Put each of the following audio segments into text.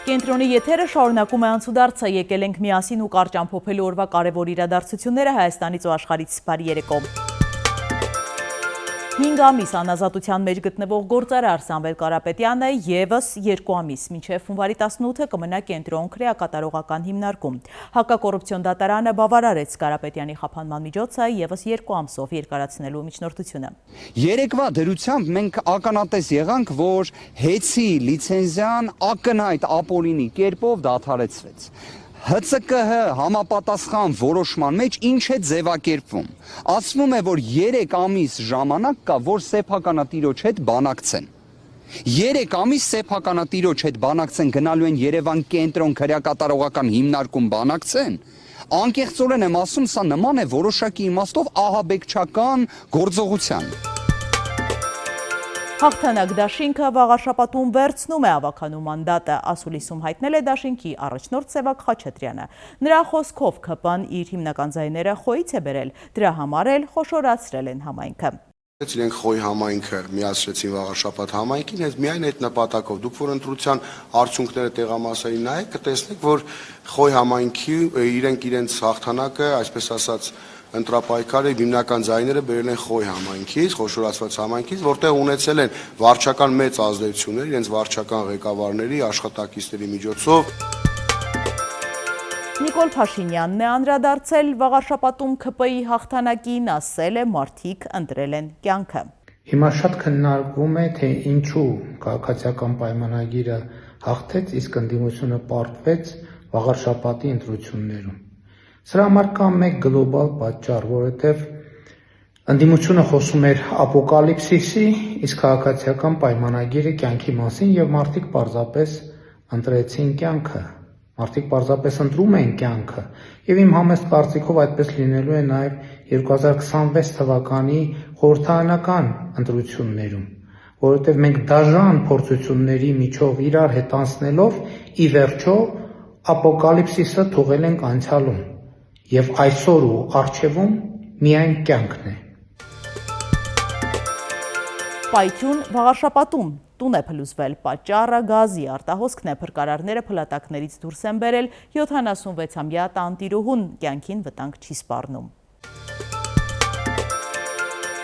Կենտրոնի եթերը շարունակում է անցուդարձը, եկել ենք միասին ու կարճ ամփոփելու օրվա կարևոր իրադարձությունները Հայաստանից ու աշխարհից բարի երեկո։ 5 ամիս անազատության մեջ գտնվող գործարար Սամվել Կարապետյանը ևս 2 ամիս մինչև հունվարի 18-ը կմնա կենտրոն քրեակատարողական հիմնարկում։ Հակակոռուպցիոն դատարանը բավարարեց Կարապետյանի խափանման միջոցը ևս 2 ամսով երկարացնելու միջնորդությունը։ Երեկվա դրությամբ մենք ականատես եղանք, որ հեծի լիցենզիան ակնհայտ ապօրինի կերպով դադարեցվեց։ ՀՑԿՀ համապատասխան որոշման մեջ ինչ է ձևակերպվում։ Ասվում է, որ 3 ամիս ժամանակ կա, որ սեփականատիրոջ հետ բանակցեն։ 3 ամիս սեփականատիրոջ հետ բանակցեն, գնալու են Երևան կենտրոն քրեակատարողական հիմնարկում բանակցեն։ Անկեղծորեն եմ ասում, սա նման է որոշակի իմաստով ահաբեկչական գործողության։ Հաղթանակ դաշինքը վաղարշապատում վերցնում է ավականու մանդատը, ասուլիսում հայտնել է դաշինքի առաջնորդ Սևակ Խաչատրյանը։ Նրա խոսքով ԿՊ-ն իր հիմնական ձայները խոյից է բերել, դրա համար էլ խոշորացրել են համայնքը։ Իրենք խոյ համայնքը միացրեցին վաղարշապատ համայնքին, հետ միայն այդ նպատակով։ Դուք որ ընտրության արդյունքները տեղամասային նայեք, կտեսնեք, որ խոյ համայնքի իրենց հաղթանակը, այսպես ասած, ընտրապայքարը հիմնական ձայները բերել են խոյ համայնքից, խոշորացված համայնքից, որտեղ ունեցել են վարչական մեծ ազդեցություններ իրենց վարչական ղեկավարների, աշխատակիցների միջոցով։ Նիկոլ Փաշինյանն է անդրադարձել վաղարշապատում ԿՊ-ի հաղթանակին, ասել է մարդիկ ընտրել են կյանքը։ Հիմա շատ քննարկվում է, թե ինչու քաղաքացիական պայմանագիրը հաղթեց, իսկ ընդդիմությունը պարտվեց վաղարշապատի ընտրություններում։ Սրա համար կա մեկ գլոբալ պատճառ, որովհետև ընդդիմությունը խոսում էր ապոկալիպսիսի, իսկ քաղաքացիական պայմանագիրը կյանքի մասին եւ մարդիկ պարզապես ընտրեցին կյանքը, մարդիկ պարզապես ընտրում են կյանքը եւ իմ համեստ կարծիքով այդպես լինելու է նաեւ 2026 թվականի խորհրդարանական ընտրություններում, որովհետև մենք դաժան փորձությունների միջով իրար հետ անցնելով ի վերջո ապոկալիպսիսը թողել ենք անցյալում։ Եվ այսօր ու առջևում միայն կյանքն է։ Պայթյուն վաղարշապատում տուն է փլուզվել, պատճառը գազի արտահոսքն է, փրկարարները փլատակներից դուրս են բերել, 76-ամյա տանտիրուհուն կյանքին վտանգ չի սպառնում։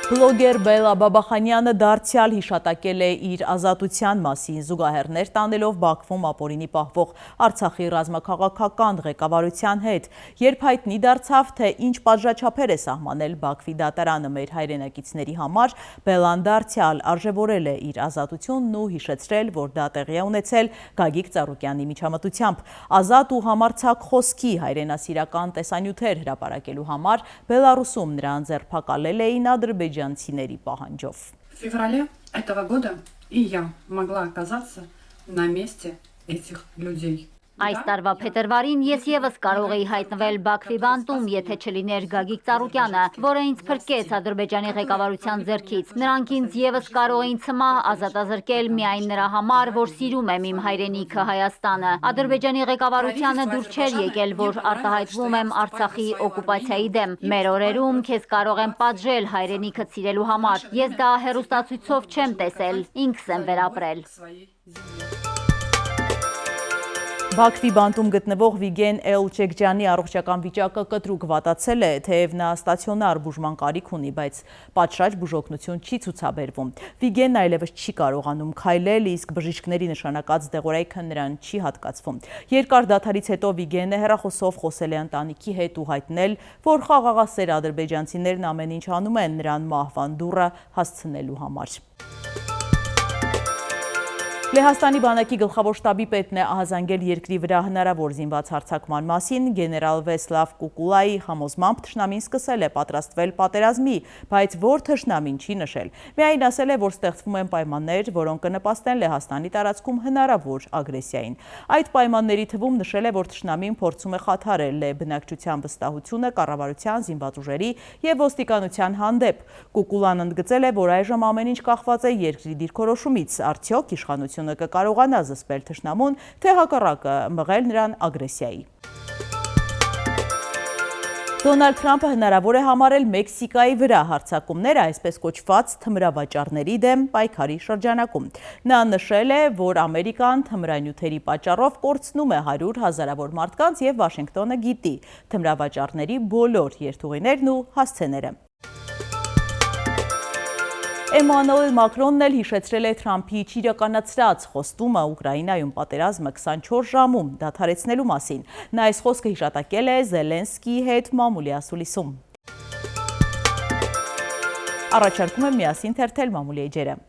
Բլոգեր Բելա Բաբախանյանը դարձյալ հիշատակել է իր ազատության մասին, զուգահեռներ տանելով Բաքվում ապօրինի պահվող Արցախի ռազմաքաղաքական ղեկավարության հետ, երբ հայտնի դարձավ, թե ինչ պատժաչափեր է սահմանել Բաքվի դատարանը մեր հայրենակիցների համար, Բելան դարձյալ արժևորել է իր ազատությունն ու հիշեցրել, որ դա տեղի է ունեցել Գագիկ Ծառուկյանի միջամտությամբ։ Ազատ ու համարձակ խոսքի հայրենասիրական տեսանյութեր հրապարակելու համար Բելարուսում նրան ձերբակալել էին ադրբեջանցիների պահանջով։ В феврале этого года и я могла оказаться на месте этих людей. Այս տարվա փետրվարին ես եւս կարող էի հայտնվել Բաքվի բանտում, եթե չլիներ Գագիկ Ծառուկյանը, որը ինձ փրկեց Ադրբեջանի ղեկավարության ձեռքից։ Նրանք ինձ եւս կարող էին ցմահ ազատազրկել միայն նրա համար, որ սիրում եմ իմ հայրենիքը Հայաստանը։ Ադրբեջանի ղեկավարությանը դուր չէր եկել, որ արտահայտվում եմ Արցախի օկուպացիայի դեմ։ Մեր օրերում քեզ կարող եմ պատժել հայրենիքդ սիրելու համար։ Ես դա հեռուստացույցով չեմ տեսել, ինքս եմ վերապրել։ Բաքվի բանտում գտնվող Վիգեն Էլչեքջյանի առողջական վիճակը կտրուկ վատացել է, թեև նա ստացիոնար բուժման կարիք ունի, բայց պատշաճ բուժօգնություն չի ցուցաբերվում։ Վիգենն այլևս չի կարողանում քայլել, իսկ բժիշկների նշանակած դեղորայքը նրան չի հատկացվում։ Երկար դադարից հետո Վիգենը հեռախոսով խոսել է ընտանիքի հետ ու հայտնել, որ խաղաղասեր ադրբեջանցիներն ամեն ինչ անում են նրան մահվան դուռը հասցնելու համար։ Լեհաստանի բանակի գլխավոր շտաբի պետն է ահազանգել երկրի վրա հնարավոր զինված հարձակման մասին, գեներալ Վեսլավ Կուկուլայի համոզմամբ թշնամին սկսել է պատրաստվել պատերազմի, բայց որ թշնամին չի նշել։ Միայն ասել է, որ ստեղծվում են պայմաններ, որոնք կնպաստեն Լեհաստանի տարածքում հնարավոր ագրեսիային։ Այդ պայմանների թվում նշել է, որ թշնամին փորձում է խաթարել բնակչության վստահությունը կառավարության, զինված ուժերի եւ ոստիկանության հանդեպ։ Կուկուլան ընդգծել է, որ այժմ ամեն ինչ կախված է երկրի դիրքորոշումից, արդյոք իշխանությունը կկարողանա զսպել թշնամուն, թե հակառակը մղել նրան ագրեսիայի։ Դոնալդ Թրամփը հնարավոր է համարել Մեքսիկայի վրա հարձակումները այսպես կոչված թմրավաճառների դեմ պայքարի շրջանակում։ Նա նշել է, որ Ամերիկան թմրանյութերի պատճառով կորցնում է 100 հազարավոր մարդկանց և Վաշինգտոնը գիտի թմրավաճառների բոլոր երթուղիներն ու հասցեները։ Էմանուել Մակրոնն էլ հիշեցրել է Թրամփի չիրականացրած խոստումը Ուկրաինայում պատերազմը 24 ժամում դադարեցնելու մասին։ Նա այս խոսքը հիշատակել է Զելենսկիի հետ մամուլի ասուլիսում։ Առաջարկում եմ միասին թերթել մամուլի էջերը։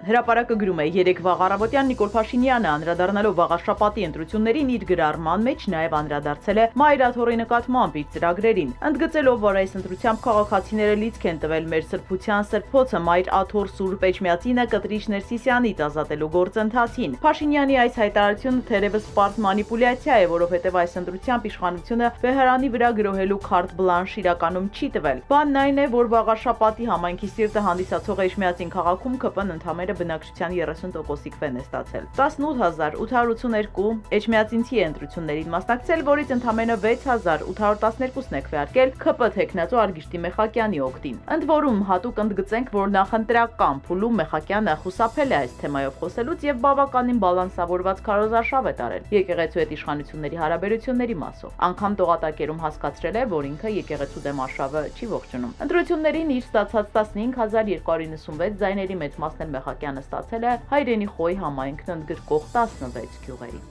Հրապարակը գրում է, երեկվա առավոտյան Նիկոլ Փաշինյանը անդրադառնալով վաղաշաբաթի ընտրություններին իր գրառման մեջ նաև անդրադարձել է Մայրաթորի նկատմամբ իր ծրագրերին, ընդգծելով, որ այս ընտրությամբ քաղաքացիները լիցք են տվել մեր սրբության սրբոցը Մայր Աթոր Սուրբ Էջմիածինը կտրիչ Ներսիսյանից ազատելու գործընթացին։ Փաշինյանի այս հայտարարությունը թերևս պարզ մանիպուլյացիա է, որովհետև այս ընտրությամբ իշխանությունը Վեհարանի վրա գրոհելու քարտ բլանշ իրականում չի տվել։ Բանն այն է, որ վաղաշաբաթի համայնքի սիրտը հանդիսացող Էջմիածին քաղաքում ԿՊ-ն ընդամենը բնակչության 30%-ի քվեն է ստացել։ 18882 էջմիածինցի է ընտրություններին մասնակցել, որից ընդամենը 6812-ն է քվեարկել ԿՊ թեկնածու Արգիշտի Մեխակյանի օգտին։ Ընդ որում հատուկ ընդգծենք, որ նախընտրական փուլում Մեխակյանը խուսափել է այս թեմայով խոսելուց եւ բավականին բալանսավորված քարոզարշավ է տարել եկեղեցու հետ իշխանությունների հարաբերությունների մասով։ Անգամ տողատակերում հասկացրել է, որ ինքը եկեղեցու դեմ արշավը չի ողջունում։ Ընտրություններին իր ստացած 15296 ձայների մեծ մասն էլ Մեխակյանը ստացել է Հայրենի Խոյ համայնքն ընդգրկող 16 գյուղերի։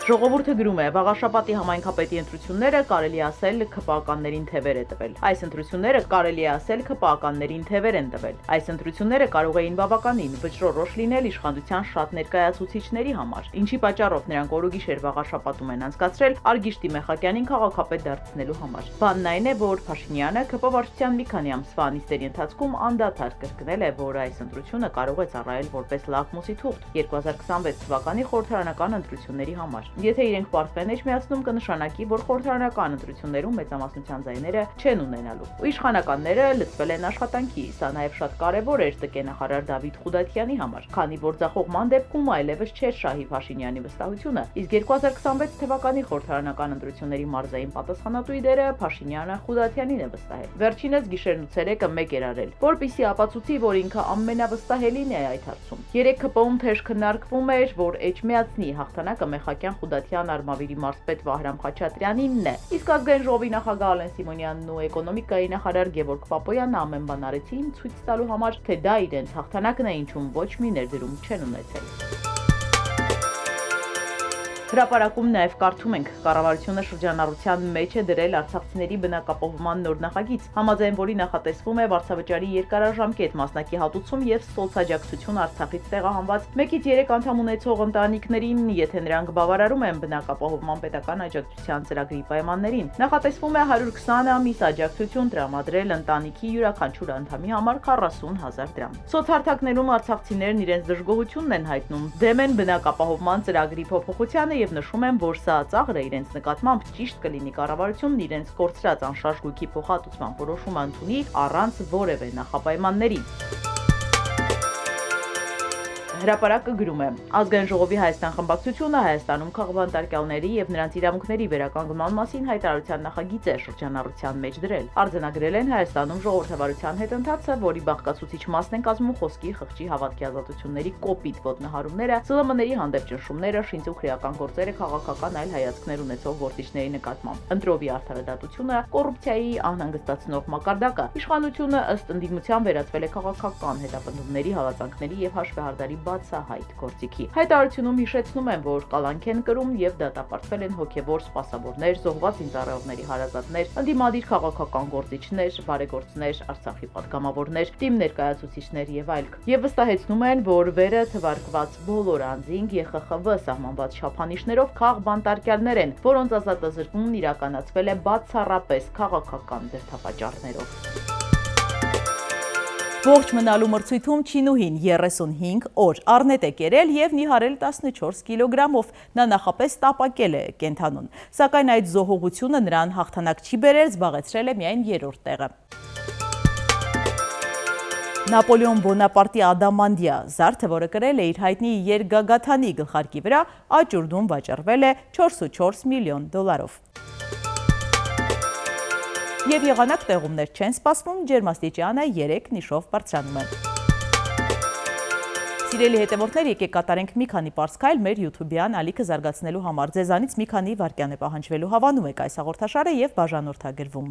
Ժողովուրդը գրում է, վաղաշաբաթի համայնքապետի ընտրությունները կարելի ասել ՔՊԱ-ականներին թևեր է տվել։ Այս ընտրությունները կարելի է ասել ՔՊԱ-ականներին թևեր են տվել։ Այս ընտրությունները կարող էին բավականին վճռորոշ լինել իշխանության շատ ներկայացուցիչների համար, ինչի պատճառով նրանք օրուգիշեր վաղաշաբաթում են անցկացրել Արգիշտի Մեխակյանին քաղաքապետ դարձնելու համար։ Բանն այն է, որ Փաշինյանը ԿՊ վարչության մի քանի ամսվա նիստերի ընթացքում անդադար կրկնել է, որ այս ընտրությունը կարող է ծառայել որպես լակմուսի թուղթ 2026 թվականի խորհրդարանական ընտրությունների համար։ Եթե իրենք պարտվեն Էջմիածնում, կնշանակի, որ խորհրդարանական ընտրություններում մեծամասնության ձայները չեն ունենալու։ Ու իշխանականները լծվել են աշխատանքի, սա նաև շատ կարևոր էր ՏԿ-նախարար Դավիթ Խուդատյանի համար, քանի որ ձախողման դեպքում այլևս չէր Շահի Փաշինյանի վստահությունը, իսկ 2026 թվականի խորհրդարանական ընտրությունների մարզային պատասխանատուի դերը Փաշինյանը Խուդատյանին է վստահել։ Վերջինս գիշերն ու ցերեկը մեկ էր արել, որպեսզի ապացուցի, որ ինքը ամենավստահելին է այդ հարցում։ Երեք ԿՊ-ում թեժ քննարկվում էր, որ Էջմիածնի հաղթանակը Մեխակյան Խուդատյան Արմավիրի մարզպետ Վահրամ Խաչատրյանինն է, իսկ ազգային ժողովի նախագահ Ալեն Սիմոնյանն ու էկոնոմիկայի նախարար Գևորգ Պապոյանը ամեն բան արեցին ցույց տալու համար, թե դա իրենց հաղթանակն է, ինչում ոչ մի ներդրում չեն ունեցել։ Հրապարակում նաև կարդում ենք, կառավարությունը շրջանառության մեջ է դրել արցախցիների բնակապահովման նոր նախագիծ, համաձայն որի նախատեսվում է վարձավճարի երկարաժամկետ մասնակի հատուցում եւ սոցաջակցություն Արցախից տեղահանված 1-ից 3 անդամ ունեցող ընտանիքներին, եթե նրանք բավարարում են բնակապահովման պետական աջակցության ծրագրի պայմաններին։ Նախատեսվում է 120 ամիս աջակցություն տրամադրել ընտանիքի յուրաքանչյուր անդամի համար 40,000 դրամ։ Սոցհարթակներում արցախցիներն իրենց դժգոհությունն են հայտնում, դեմ են բնակապահովման ծրագրի փոփոխությանը եւ նշում են, որ սա ծաղրը իրենց նկատմամբ ճիշտ կլինի կառավարությունն իրենց կորցրած անշարժ գույքի փոխհատուցման որոշում ընդունի առանց որևէ նախապայմանների։ Հրապարակը գրում է. Ազգային ժողովի Հայաստան խմբակցությունը Հայաստանում քաղբանտարկյալների եւ նրանց իրավունքների վերականգնման մասին հայտարարության նախագիծ է շրջանառության մեջ դրել։ Արձանագրել են Հայաստանում ժողովրդավարության հետ ընթացը, որի բաղկացուցիչ մասն են կազմում խոսքի, խղճի, հավատքի ազատությունների կոպիտ ոտնահարումները, ԶԼՄ-ների հանդեպ ճնշումները, շինծ ու քրեական գործերը, քաղաքական այլ հայացքներ ունեցող գործիչների նկատմամբ, ընտրովի արդարադատությունը, կոռուպցիայի անհանգստացնող մակարդակը։ Իշխանությունը ըստ ընդդիմության վերածվել է քաղաքական հետապնդումների, հալածանքների եւ հաշվեհարդարի բացահայտ գործիքի։ Հայտարարությունում հիշեցնում են, որ կալանք են կրում եւ դատապարտվել են հոգեվոր սպասավորներ, զոհված զինծառայողների հարազատներ, ընդդիմադիր քաղաքական գործիչներ, բարեգործներ, Արցախի պատգամավորներ, թիմ ներկայացուցիչներ եւ այլք։ Եվ վստահեցնում են, որ վերը թվարկված բոլոր անձինք ԵԽԽՎ սահմանված չափանիշներով քաղբանտարկյալներ են, որոնց ազատազրկումն իրականացվել է բացառապես քաղաքական դրդապատճառներով։ Ողջ մնալու մրցույթում Չինուհին 35 օր առնետ է կերել եւ նիհարել 14 կիլոգրամով, նա նախապես տապակել է կենթանուն, սակայն այդ զոհողությունը նրան հաղթանակ չի բերել, զբաղեցրել է միայն 3-րդ տեղը։ Նապոլեոն Բոնապարտի ադամանդյա զարդը, որը կրել է իր հայտնի երկգագաթանի գլխարկի վրա, աճուրդում վաճառվել է 4.4 միլիոն դոլարով։ Եվ եղանակ տեղումներ չեն սպասվում, ջերմաստիճանը 3 նիշով բարձրանում է։ Սիրելի հետևորդներ, եկեք կատարենք մի քանի պարզ քայլ մեր YouTube-յան ալիքը զարգացնելու համար։ Ձեզանից մի քանի վայրկյան է պահանջվելու, հավանում եք այս հաղորդաշարը եւ բաժանորդագրվում։